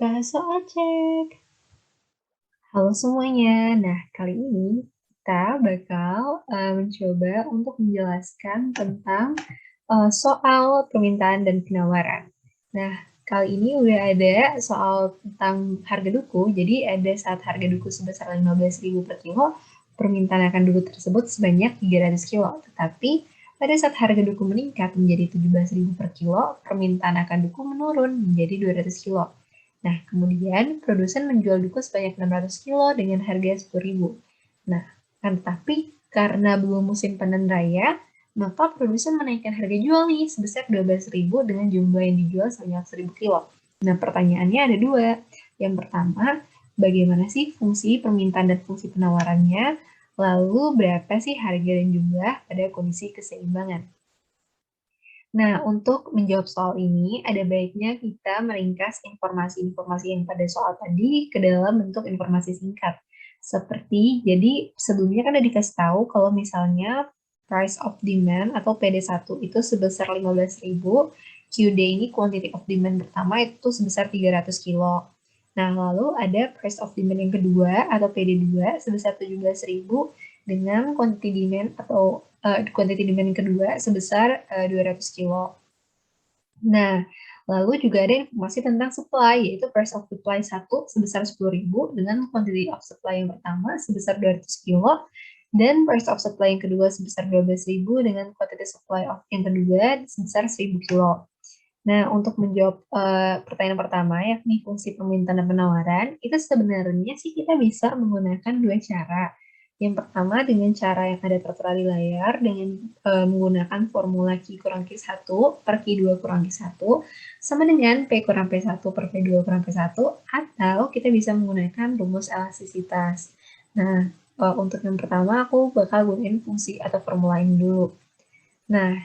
Bahasa Aceh. Halo semuanya. Nah, kali ini kita bakal mencoba untuk menjelaskan tentang soal permintaan dan penawaran. Nah, kali ini udah ada soal tentang harga duku. Jadi ada saat harga duku sebesar 15.000 per kilo, permintaan akan duku tersebut sebanyak 300 kilo. Tetapi pada saat harga duku meningkat menjadi 17.000 per kilo, permintaan akan duku menurun menjadi 200 kilo. Nah, kemudian produsen menjual duku sebanyak 600 kilo dengan harga 10.000. Nah, kan tetapi karena belum musim panen raya, maka produsen menaikkan harga jual nih sebesar 12.000 dengan jumlah yang dijual sebanyak 1.000 kilo. Nah, pertanyaannya ada dua. Yang pertama, bagaimana sih fungsi permintaan dan fungsi penawarannya? Lalu berapa sih harga dan jumlah pada kondisi keseimbangan? Nah, untuk menjawab soal ini, ada baiknya kita meringkas informasi-informasi yang pada soal tadi ke dalam bentuk informasi singkat. Seperti, jadi sebelumnya kan ada dikasih tahu kalau misalnya price of demand atau PD1 itu sebesar 15.000, QD ini quantity of demand pertama itu sebesar 300 kilo. Nah, lalu ada price of demand yang kedua atau PD2 sebesar 17.000 dengan quantity demand atau quantity demand yang kedua sebesar 200 kilo. Nah, lalu juga ada informasi tentang supply, yaitu price of supply 1 sebesar 10.000 dengan quantity of supply yang pertama sebesar 200 kilo, dan price of supply yang kedua sebesar 12.000 dengan quantity supply of yang kedua sebesar 1.000 kilo. Nah, untuk menjawab pertanyaan pertama, yakni fungsi permintaan dan penawaran, itu sebenarnya sih kita bisa menggunakan dua cara. Yang pertama dengan cara yang ada tertera di layar, dengan menggunakan formula Q kurang Q1 per Q2 kurang Q1, sama dengan P kurang P1 per P2 kurang P1, atau kita bisa menggunakan rumus elastisitas. Nah, untuk yang pertama aku bakal gunain fungsi atau formula ini dulu. Nah,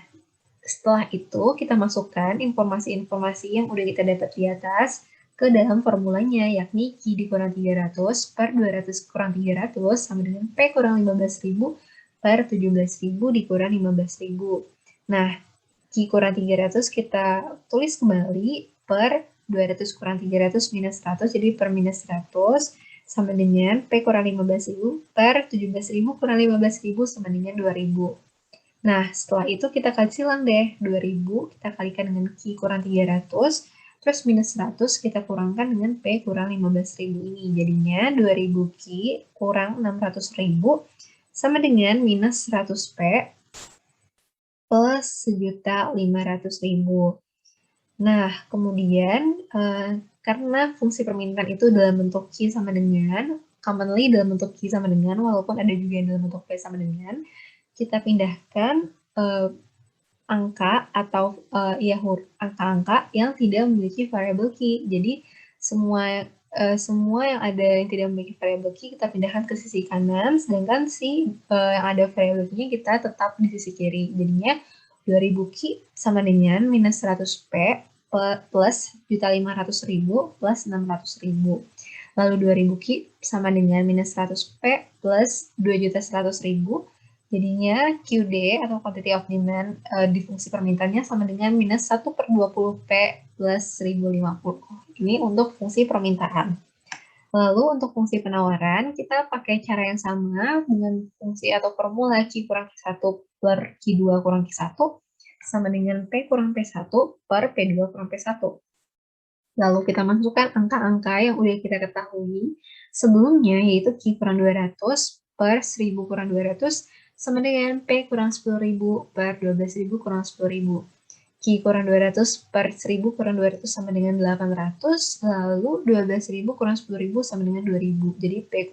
setelah itu, kita masukkan informasi-informasi yang udah kita dapat di atas ke dalam formulanya, yakni Q dikurang 300 per 200 kurang 300 sama dengan P kurang 15.000 per 17.000 dikurang 15.000. Nah, Q kurang 300 kita tulis kembali per 200 kurang 300 minus 100, jadi per minus 100 sama dengan P kurang 15.000 per 17.000 kurang 15.000 sama dengan 2.000. Nah, setelah itu kita kali silang deh. 2.000 kita kalikan dengan Q kurang 300, terus minus 100 kita kurangkan dengan P kurang 15.000 ini. Jadinya 2.000 Q kurang 600.000 sama dengan minus 100 P plus 1.500.000. Nah, kemudian karena fungsi permintaan itu dalam bentuk Q sama dengan, commonly dalam bentuk Q sama dengan, walaupun ada juga yang dalam bentuk P sama dengan, kita pindahkan angka atau angka-angka yang tidak memiliki variable key. Jadi semua yang ada yang tidak memiliki variable key kita pindahkan ke sisi kanan, sedangkan yang ada variable key kita tetap di sisi kiri. Jadinya 2000 key sama dengan minus 100 P plus 1.500.000 plus 600.000. Lalu 2000 key sama dengan minus 100 P plus 2.100.000. Jadinya QD atau quantity of demand di fungsi permintaannya sama dengan minus 1 per 20 P plus 1050. Ini untuk fungsi permintaan. Lalu untuk fungsi penawaran, kita pakai cara yang sama dengan fungsi atau formula Q kurang Q1 per Q2 kurang Q1 sama dengan P kurang P1 per P2 kurang P1. Lalu kita masukkan angka-angka yang udah kita ketahui sebelumnya, yaitu Q kurang 200 per 1000 kurang 200 sama dengan P kurang 10.000 per 12.000 kurang 10.000. Q kurang 200 per 1000 kurang 200 sama dengan 800, lalu 12.000 kurang 10.000 sama dengan 2.000. Jadi P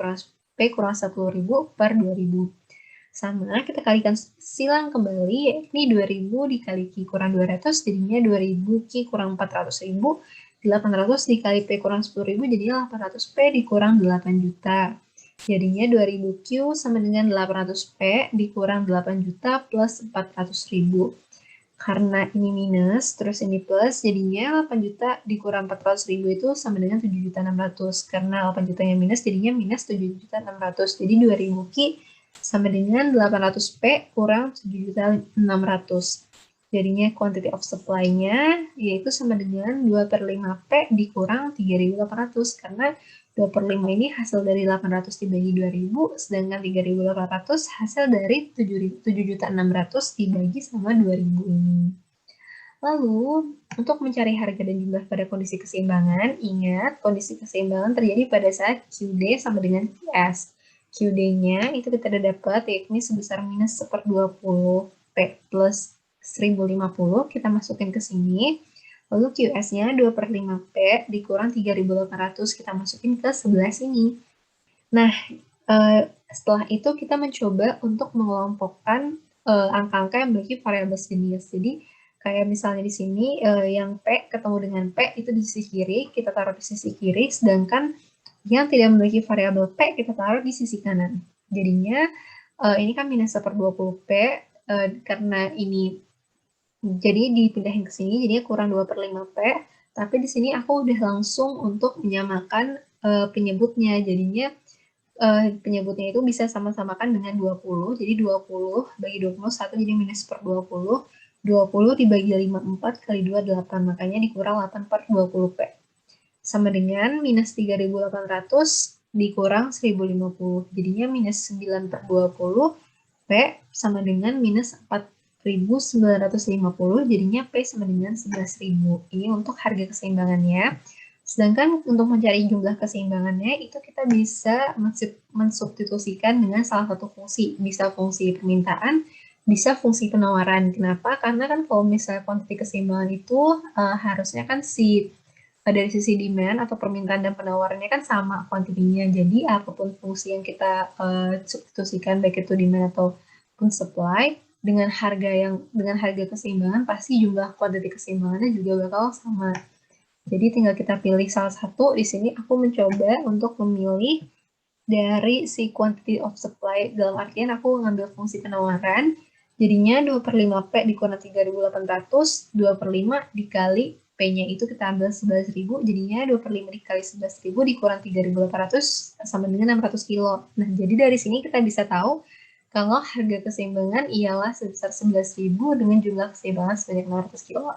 kurang 10.000 per 2.000. Sama, kita kalikan silang kembali, yakni 2.000 dikali Q kurang 200, jadinya 2.000 Q kurang 400.000, 800 dikali P kurang 10.000, jadinya 800 P dikurang 8 juta. Jadinya 2000 Q sama dengan 800 P dikurang 8 juta plus 400.000. Karena ini minus, terus ini plus, jadinya 8 juta dikurang 400.000 itu sama dengan 7.600. Karena 8 jutanya minus, jadinya minus 7.600. Jadi 2000 Q sama dengan 800 P kurang 7.600. Jadinya quantity of supply-nya yaitu sama dengan 2/5P dikurang 3.800 karena 2/5 ini hasil dari 800 dibagi 2.000, sedangkan 3.800 hasil dari 7.600 dibagi sama 2.000 ini. Lalu, untuk mencari harga dan jumlah pada kondisi keseimbangan, ingat kondisi keseimbangan terjadi pada saat QD sama dengan QS. QD-nya itu kita dapat yakni sebesar minus 1/20 P plus 1050, kita masukin ke sini. Lalu QS-nya 2/5P dikurang 3.800, kita masukin ke sebelah sini. Nah, setelah itu kita mencoba untuk mengelompokkan angka-angka yang memiliki variabel sejenis. Jadi, kayak misalnya di sini yang P ketemu dengan P itu di sisi kiri, kita taruh di sisi kiri, sedangkan yang tidak memiliki variabel P kita taruh di sisi kanan. Jadinya ini kan minus 1/20P, karena ini jadi dipindahin ke sini, jadinya kurang 2/5P, tapi di sini aku udah langsung untuk menyamakan penyebutnya, jadinya penyebutnya itu bisa sama-samakan dengan 20, jadi 20 bagi 21 jadi minus 1/20, 20 dibagi 5, 4 kali 2, 8, makanya dikurang 8/20P. Sama dengan minus 3.800 dikurang 1.050, jadinya minus 9/20P sama dengan minus 4.950, jadinya P sama dengan 11.000. Ini untuk harga keseimbangannya. Sedangkan untuk mencari jumlah keseimbangannya, itu kita bisa mensubstitusikan dengan salah satu fungsi. Bisa fungsi permintaan, bisa fungsi penawaran. Kenapa? Karena kan kalau misalnya kuantiti keseimbangan itu harusnya kan dari sisi demand atau permintaan dan penawarannya kan sama kuantitinya. Jadi apapun fungsi yang kita substitusikan baik itu demand ataupun supply dengan harga keseimbangan pasti jumlah kuantiti keseimbangannya juga bakal sama. Jadi tinggal kita pilih salah satu. Di sini aku mencoba untuk memilih dari si quantity of supply, dalam artian aku ngambil fungsi penawaran. Jadinya 2/5P dikurang 3.800, 2/5 dikali P-nya itu kita ambil 11.000, jadinya 2/5 dikali 11.000 dikurang 3.800 sama dengan 600 kilo. Nah, jadi dari sini kita bisa tahu kalau harga keseimbangan ialah sebesar 11.000 dengan jumlah keseimbangan sebanyak 600 kilo.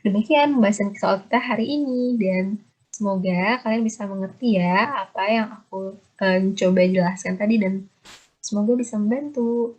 Demikian pembahasan soal kita hari ini, dan semoga kalian bisa mengerti ya apa yang aku coba jelaskan tadi, dan semoga bisa membantu.